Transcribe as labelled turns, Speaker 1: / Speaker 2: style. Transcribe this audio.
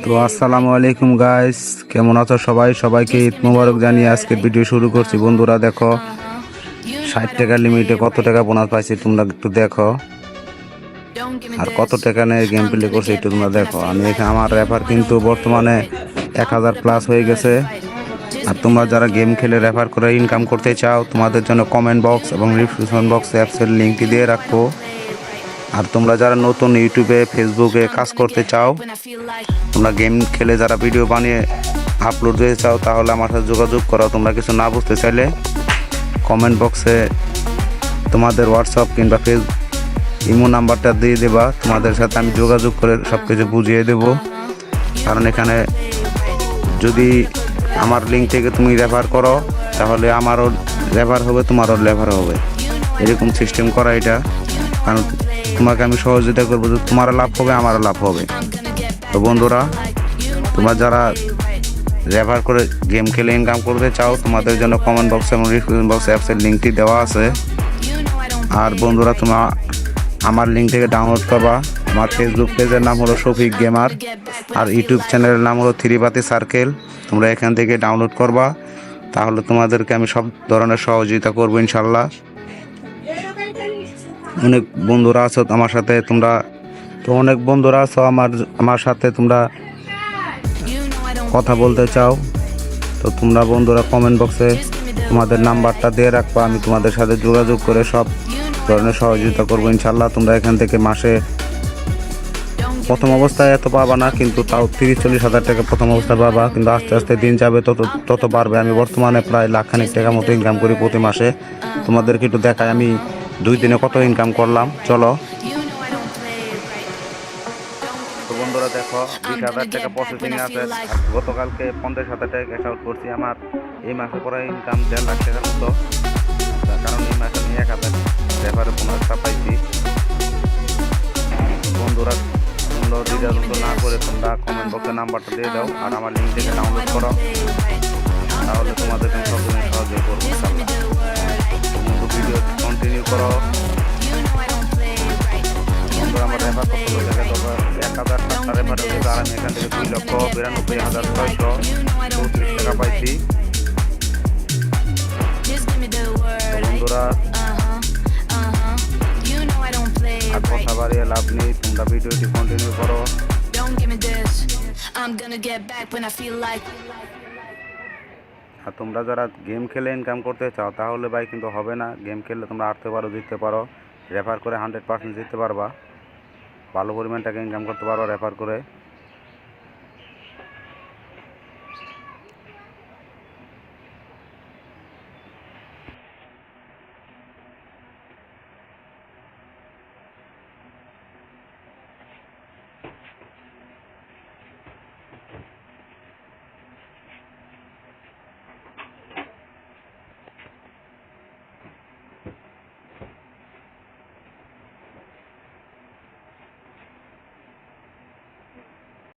Speaker 1: তো আসসালামু আলাইকুম গাইস, কেমন আছো সবাই? সবাইকে ঈদ মোবারক জানিয়ে আজকের ভিডিও শুরু করছি। বন্ধুরা দেখো, 60 টাকা লিমিটে কত টাকা বোনাস পাইছি তোমরা একটু দেখো, আর কত টাকা নিয়ে গেম প্লে করছি একটু তোমরা দেখো। আমি এখানে আমার রেফার কিন্তু বর্তমানে 1000 প্লাস হয়ে গেছে। আর তোমরা যারা গেম খেলে রেফার করে ইনকাম করতে চাও, তোমাদের জন্য কমেন্ট বক্স এবং ডিসক্রিপশন বক্সে অ্যাপসের লিঙ্কটি দিয়ে রাখবো। আর তোমরা যারা নতুন ইউটিউবে ফেসবুকে কাজ করতে চাও, তোমরা গেম খেলে যারা ভিডিও বানিয়ে আপলোড দিতে চাও, তাহলে আমার সাথে যোগাযোগ করো। তোমরা কিছু না বুঝতে চাইলে কমেন্ট বক্সে তোমাদের হোয়াটসঅ্যাপ কিংবা ইমো নাম্বারটা দিয়ে দেবা, তোমাদের সাথে আমি যোগাযোগ করে সব কিছু বুঝিয়ে দেবো। কারণ এখানে যদি আমার লিঙ্ক থেকে তুমি রেফার করো, তাহলে আমারও রেফার হবে, তোমারও রেফার হবে, এরকম সিস্টেম করা এটা। কারণ তোমাকে আমি সহযোগিতা করবো, যে তোমারও লাভ হবে আমারও লাভ হবে। তো বন্ধুরা, তোমরা যারা রেফার করে গেম খেলে ইনকাম করতে চাও, তোমাদের জন্য কমেন্ট বক্স এবং ডিসক্রিপশন বক্সে অ্যাপসের লিঙ্কটি দেওয়া আছে। আর বন্ধুরা, তোমরা আমার লিঙ্ক থেকে ডাউনলোড করবা। আমার ফেসবুক পেজের নাম হলো শফিক গেমার, আর ইউটিউব চ্যানেলের নাম হলো থ্রিবাতি সার্কেল। তোমরা এখান থেকে ডাউনলোড করবা, তাহলে তোমাদেরকে আমি সব ধরনের সহযোগিতা করবো ইনশাল্লাহ। অনেক বন্ধুরা আছো আমার সাথে, অনেক বন্ধুরা আছো আমার সাথে তোমরা কথা বলতে চাও। তো তোমরা বন্ধুরা কমেন্ট বক্সে তোমাদের নাম্বারটা দিয়ে রাখবা, আমি তোমাদের সাথে যোগাযোগ করে সব ধরনের সহযোগিতা করবো ইনশাল্লাহ। তোমরা এখান থেকে মাসে প্রথম অবস্থায় এত পাবা না, কিন্তু তাও 30-40 হাজার টাকা প্রথম অবস্থায় পাবা, কিন্তু আস্তে আস্তে দিন যাবে তত বাড়বে। আমি বর্তমানে প্রায় লাখখানিক টাকা মতো ইনকাম করি প্রতি মাসে। তোমাদেরকে একটু দেখাই আমি 2 দিনে কত ইনকাম করলাম, চলো। তো বন্ধুরা দেখো, 20,000 টাকা প্রসেসিং আছে। গতকালকে 50,000 টাকা ক্যাশ আউট করছি। আমার এই মাসে পরে ইনকাম 1.5 লাখ টাকার মতো, কারণ এই মাসে আমি 1000 রেফারে বোনাসটা পাইছি। বন্ধুরা, তোমরা দ্বিধাদ্বন্দ্ব না করে তোমরা কমেন্ট বক্সে নাম্বারটা দিয়ে দাও, আর আমার লিঙ্ক থেকে ডাউনলোড করো, তাহলে তোমাদের সব সহযোগ করবো ইনশাল্লাহ। বন্ধু, ভিডিও কন্টিনিউ করো। বন্ধুরা, আমার রেফার কত টাকা দেবো? 1000 রেফার হয়ে গেছে, আর আমি এখান থেকে 2,92,634 টাকা পাইছি। বন্ধুরা, আর কথা বাড়িয়ে লাভ নেই, তোমরা ভিডিওটি কন্টিনিউ করো। আর তোমরা যারা গেম খেলে ইনকাম করতে চাও, তাহলে ভাই কিন্তু হবে না। গেম খেললে তোমরা আটতে পারো, জিততে পারো, রেফার করে 100% জিততে পারবা, ভালো পরিমাণ টাকা ইনকাম করতে পারো রেফার করে।